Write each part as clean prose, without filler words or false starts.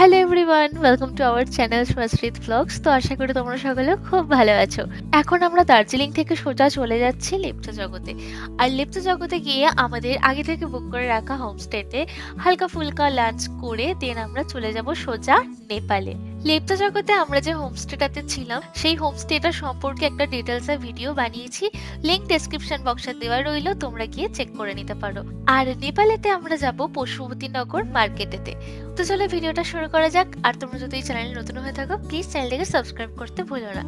Hello everyone, welcome to our channel Sumashrita blogs. তো আশা করি তোমরা সকলে খুব ভালো আছো। এখন আমরা দার্জিলিং থেকে সোজা চলে যাচ্ছি লেপচা জগতে। আর লেপচা জগতে গিয়ে আমাদের আগে থেকে বুক করে রাখা হোমস্টেতে হালকা ফুলকা লাঞ্চ করে দেন আমরা চলে যাব সোজা নেপালে। লেপচা জগতে আমরা যে হোমস্টেটাতে ছিলাম সেই হোমস্টেটা সম্পর্কে একটা ডিটেলসে ভিডিও বানিয়েছি, লিংক ডেসক্রিপশন বক্সে দেওয়া রইল, তোমরা গিয়ে চেক করে নিতে পারো। আর নেপালেতে আমরা যাব পশুপতিনগর মার্কেটেতে। তো চলো ভিডিওটা শুরু করা যাক। আর তোমরা যদি এই চ্যানেলে নতুন হয়ে থাকো প্লিজ চ্যানেলটাকে সাবস্ক্রাইব করতে ভুলো না।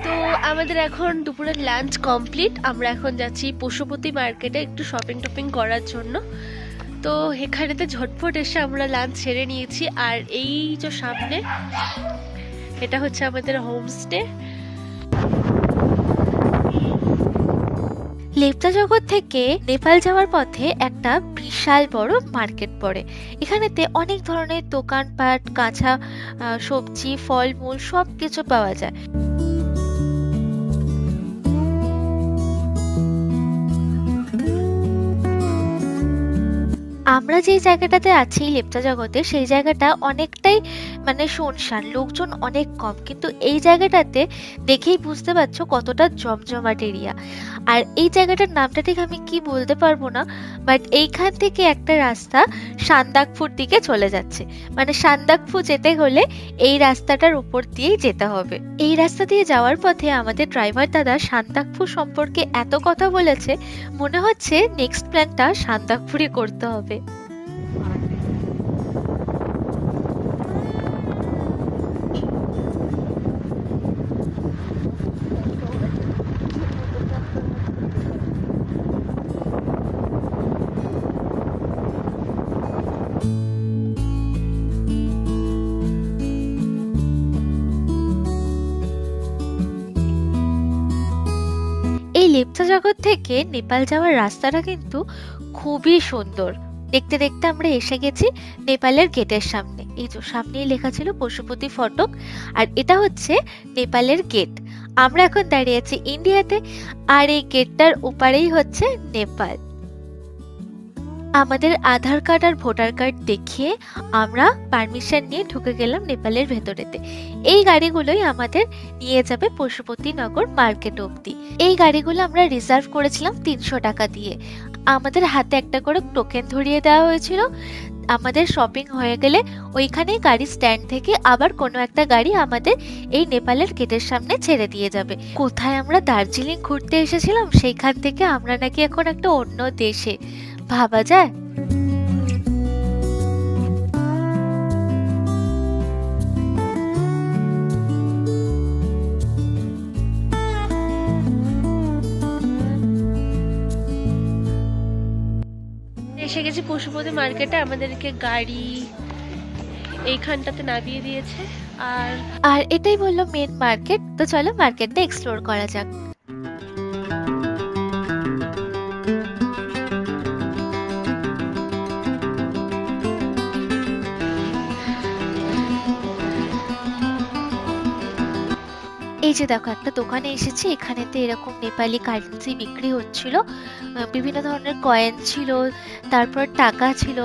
তো আমাদের এখন দুপুরের লাঞ্চ কমপ্লিট। আমরা এখন যাচ্ছি পশুপতি মার্কেটে একটু শপিং টপিং করার জন্য। তো এখানেতে ঝটপট এসে আমরা লাঞ্চ সেরে নিয়েছি। আর এই যে সামনে এটা হচ্ছে আমাদের হোমস্টে। লেপচা জগৎ থেকে নেপাল যাওয়ার পথে একটা বিশাল বড় মার্কেট পড়ে। এখানেতে অনেক ধরনের দোকানপাট, কাঁচা সবজি, ফলমূল সব কিছু পাওয়া যায়। আমরা যে জায়গাটাতে আছি লেপচা জগতে, সেই জায়গাটা অনেকটাই শুনশান, লোকজন অনেক কম, কিন্তু এই জায়গাটাতে দেখেই বুঝতে পারছো কতটা জমজমাট এরিয়া। আর এই জায়গাটার নামটা ঠিক আমি কি বলতে পারবো না, বাট এইখান থেকে একটা রাস্তা সান্দাকফুর দিকে চলে যাচ্ছে। সান্দাকফু যেতে হলে এই রাস্তাটার উপর দিয়েই যেতে হবে। এই রাস্তা দিয়ে যাওয়ার পথে আমাদের ড্রাইভার দাদা সান্দাকফু সম্পর্কে এত কথা বলেছে, মনে হচ্ছে নেক্সট প্ল্যানটা সান্দাকফুরই করতে হবে। এই লেপচা জগৎ থেকে নেপাল যাওয়ার রাস্তাটা কিন্তু খুবই সুন্দর। দেখতে দেখতে আমরা এসে গেছি নেপালের গেটের সামনে। এই যে সামনেই লেখা ছিল পশুপতি ফটক, আর এটা হচ্ছে নেপালের গেট। আমরা এখন দাঁড়িয়ে আছি ইন্ডিয়াতে, আর এই গেটটার ওপারেই হচ্ছে নেপাল। আমাদের আধার কার্ড আর ভোটার কার্ড দেখিয়ে আমরা পারমিশন নিয়ে ঢুকে গেলাম নেপালের ভেতরেতে। এই গাড়িগুলোই আমাদের নিয়ে যাবে পশুপতিনগর মার্কেট অবধি। এই গাড়িগুলো আমরা রিজার্ভ করেছিলাম 300 টাকা দিয়ে। আমাদের হাতে একটা করে টোকেন ধরিয়ে দেওয়া হয়েছিল। আমাদের শপিং হয়ে গেলে ওইখানেই গাড়ি স্ট্যান্ড থেকে আবার কোনো একটা গাড়ি আমাদের এই নেপালের গেটের সামনে ছেড়ে দিয়ে যাবে। কোথায় আমরা দার্জিলিং ঘুরতে এসেছিলাম, সেইখান থেকে আমরা নাকি এখন একটা অন্য দেশে, ভাবা যায়। এসে গেছি পশুপতি মার্কেটে। আমাদেরকে গাড়ি এইখানটাতে নামিয়ে দিয়েছে, আর এটাই বললো মেন মার্কেট। তো চলো মার্কেটটা এক্সপ্লোর করা যাক। এই যে দেখো একটা দোকানে এসেছি, এখানেতে এরকম নেপালি কারেন্সি বিক্রি হচ্ছিল, বিভিন্ন ধরনের কয়েন ছিল, তারপর টাকা ছিল,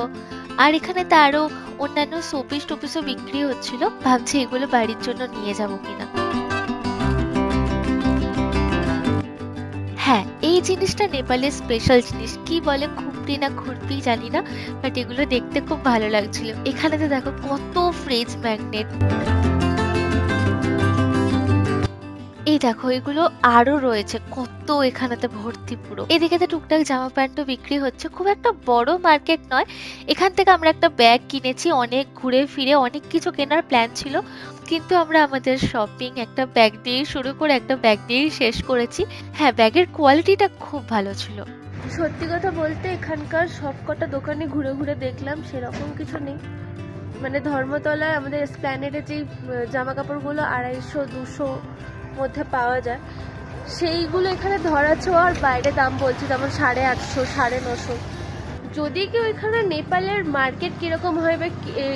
আর এখানেতে আরো অন্যান্য শোপিস টোপিসও বিক্রি হচ্ছিল। ভাবছি এগুলো বাড়ির জন্য নিয়ে যাবো কিনা। হ্যাঁ, এই জিনিসটা নেপালের স্পেশাল জিনিস, কি বলে খুপড়ি না খুরপি জানি না, বাট এগুলো দেখতে খুব ভালো লাগছিল। এখানেতে দেখো কত ফ্রিজ ম্যাগনেট। এই দেখো এগুলো আরো রয়েছে কত, এখানেতে ভর্তি পুরো। এদিকে টুকটাক জামা প্যান্টও বিক্রি হচ্ছে। খুব একটা বড় মার্কেট নয়। এখান থেকে আমরা একটা ব্যাগ কিনেছি। অনেক ঘুরে ফিরে অনেক কিছু কেনার প্ল্যান ছিল, কিন্তু আমরা আমাদের শপিং একটা ব্যাগ দিয়েই শুরু করে একটা ব্যাগ দিয়েই শেষ করেছি। হ্যাঁ, ব্যাগের কোয়ালিটিটা খুব ভালো ছিল। সত্যি কথা বলতে এখানকার সবকটা দোকানে ঘুরে ঘুরে দেখলাম, সেরকম কিছু নেই। ধর্মতলায় আমাদের এসপ্ল্যানেডে যেই জামা কাপড়গুলো 250-200 মধ্যে পাওয়া যায়, সেইগুলো এখানে ধরাছো আর বাইরে দাম বলছে, যেমন 850, 950। যদি কেউ এখানে নেপালের মার্কেট কীরকম হয় বা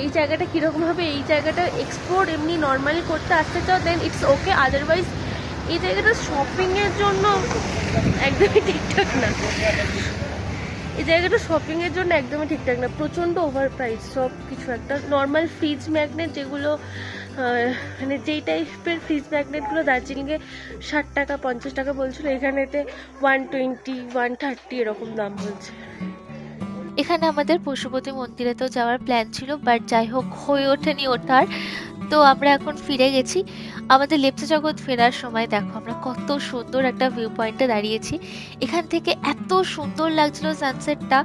এই জায়গাটা কীরকম হবে, এই জায়গাটা এক্সপ্লোর এমনি নর্মালি করতে আসতে চাও, দেন ইটস ওকে। আদারওয়াইজ এই জায়গাটা শপিংয়ের জন্য একদমই ঠিকঠাক না। এই জায়গাটা শপিংয়ের জন্য একদমই ঠিকঠাক না, প্রচণ্ড ওভার প্রাইস সব কিছু। একটা নর্মাল ফ্রিজ ম্যাগনেট যেগুলো মানে যেই টাইপের ফ্রিজ ম্যাগনেটগুলো দার্জিলিংয়ে 60 টাকা 50 টাকা বলছিল, এখানেতে 120 130 এরকম দাম বলছে। এখানে আমাদের পশুপতি মন্দিরে তো যাওয়ার প্ল্যান ছিল, বাট যাই হোক হয়ে ওঠেনি ওঠার। তো আমরা এখন ফিরে গেছি। আমাদের লেপ্চা জগৎ ফেরার সময় দেখো আমরা কত সুন্দর একটা ভিউ পয়েন্টে দাঁড়িয়েছি। এখান থেকে এত সুন্দর লাগছিল সানসেটটা,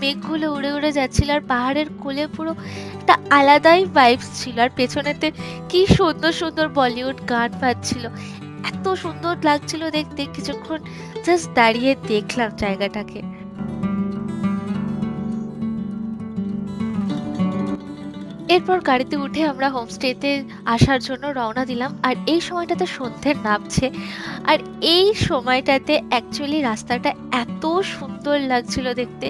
মেঘগুলো উড়ে উড়ে যাচ্ছিল আর পাহাড়ের কোলে পুরো একটা আলাদাই ভাইবস ছিল। আর পেছনেতে কি সুন্দর সুন্দর বলিউড গান বাজছিল, এত সুন্দর লাগছিল দেখতে। কিছুক্ষণ জাস্ট দাঁড়িয়ে দেখলাম জায়গাটাকে। এরপর গাড়িতে উঠে আমরা হোমস্টেতে আসার জন্য রওনা দিলাম। আর এই সময়টাতে সন্ধ্যে নামছে, আর এই সময়টাতে অ্যাকচুয়ালি রাস্তাটা এত সুন্দর লাগছিল দেখতে।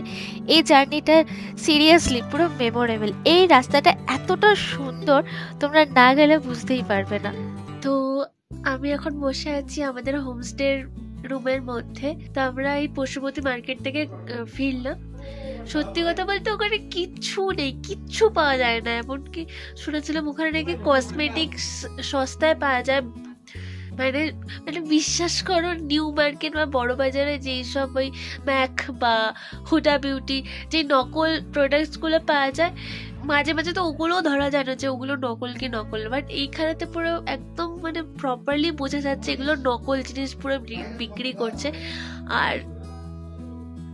এই জার্নিটা সিরিয়াসলি পুরো মেমোরেবল। এই রাস্তাটা এতটা সুন্দর, তোমরা না গেলে বুঝতেই পারবে না। তো আমি এখন বসে আছি আমাদের হোমস্টের রুমের মধ্যে। তো আমরা এই পশুপতি মার্কেট থেকে ফিরলাম। সত্যি কথা বলতে ওখানে কিচ্ছু নেই, কিচ্ছু পাওয়া যায় না। এমনকি শুনেছিলাম ওখানে নাকি কসমেটিক্স সস্তায় পাওয়া যায়। মানে মানে বিশ্বাস করো, নিউ মার্কেট বা বড় বাজারে যেই সব ওই ম্যাক বা হুডা বিউটি যে নকল প্রোডাক্টসগুলো পাওয়া যায়, মাঝে মাঝে তো ওগুলোও ধরা যায় না যে ওগুলো নকল কি নকল। বাট এইখানেতে পুরো একদম মানে প্রপারলি বোঝা যাচ্ছে এগুলো নকল জিনিস পুরো বিক্রি করছে। আর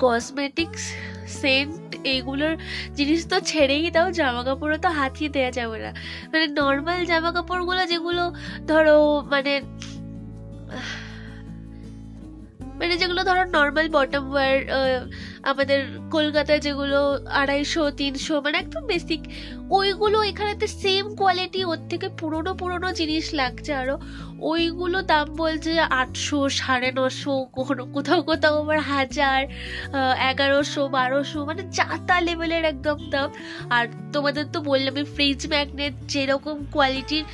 কসমেটিক্স, সেন্ট, এইগুলোর জিনিস তো ছেড়েই দাও, জামা কাপড়ও তো হাতিয়ে দেওয়া যাবে না। মানে নর্মাল জামা কাপড়গুলো যেগুলো ধরো মানে মানে যেগুলো ধরো নর্মাল বটম ওয়্যার, আমাদের কলকাতায় যেগুলো 250-300 মানে একদম বেসিক, ওইগুলো এখানেতে সেম কোয়ালিটি, ওর থেকে পুরোনো পুরোনো জিনিস লাগছে। আরো ওইগুলো দাম বলছে 800, 950, কখনো কোথাও কোথাও আবার 1000, 1100, 1200, মানে চাতা লেভেলের একদম দাম। আর তোমাদের তো বললাম এই ফ্রিজ ম্যাগনেট যেরকম কোয়ালিটির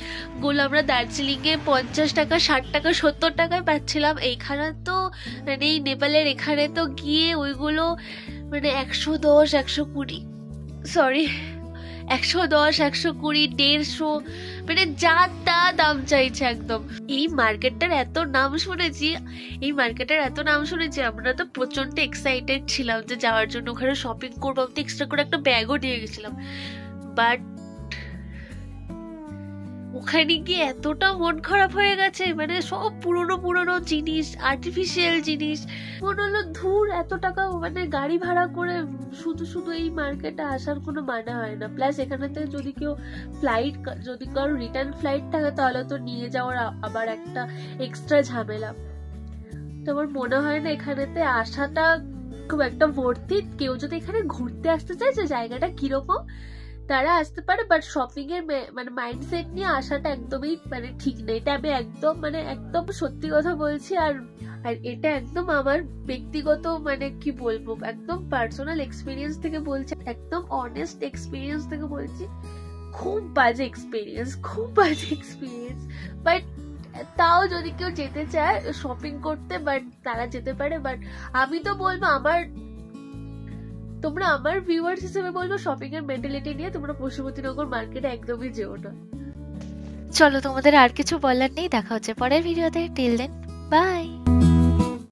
গুলো আমরা দার্জিলিংয়ে 50 টাকা 60 টাকা 70 টাকায় পাচ্ছিলাম, এইখানে তো মানে এই নেপালের এখানে তো গিয়ে ওইগুলো মানে 110, 120, সরি 110, 120, 150, মানে যা তা দাম চাইছে একদম। এই মার্কেটটার এত নাম শুনেছি, আমরা তো প্রচন্ড এক্সাইটেড ছিলাম যে যাওয়ার জন্য, ওখানে শপিং করবো। আমি তো এক্সট্রা করে একটা ব্যাগও নিয়ে গেছিলাম। বাট ওখানে গিয়ে এতটা মন খারাপ হয়ে গেছে, মানে সব পুরনো পুরনো জিনিস, আর্টিফিশিয়াল জিনিস। মনে হলো ধুর, এত টাকা মানে গাড়ি ভাড়া করে শুধু শুধু এই মার্কেটে আসার কোনো মানে হয় না। প্লাস এখানেতে যদি কেউ যদি কারো রিটার্ন ফ্লাইট থাকে তাহলে তো নিয়ে যাওয়ার আবার একটা এক্সট্রা ঝামেলা। তো আমার মনে হয় না এখানেতে আসাটা খুব একটা ভর্তি। কেউ যদি এখানে ঘুরতে আসতে চায় যে জায়গাটা কিরকম, তারা আসতে পারে। বাট শপিং এর মানে মাইন্ডসেট নিয়ে আসাটা একদমই মানে ঠিক নেই। এটা আমি একদম সত্যি কথা বলছি। আর এটা একদম আমার ব্যক্তিগত মানে কি বলবো, একদম পার্সোনাল এক্সপিরিয়েন্স থেকে বলছি, একদম অনেস্ট এক্সপিরিয়েন্স থেকে বলছি। খুব বাজে এক্সপিরিয়েন্স। বাট তাও যদি কেউ যেতে চায় শপিং করতে, বাট তারা যেতে পারে। বাট আমি তো বলবো তোমরা আমার ভিউয়ার্স হিসেবে বলবো, শপিং এর মেন্টালিটি নিয়ে তোমরা পশুপতিনগর মার্কেটে একদমই যেও না। চলো, তোমাদের আর কিছু বলার নেই। দেখা হচ্ছে পরের ভিডিওতে। Till then, by.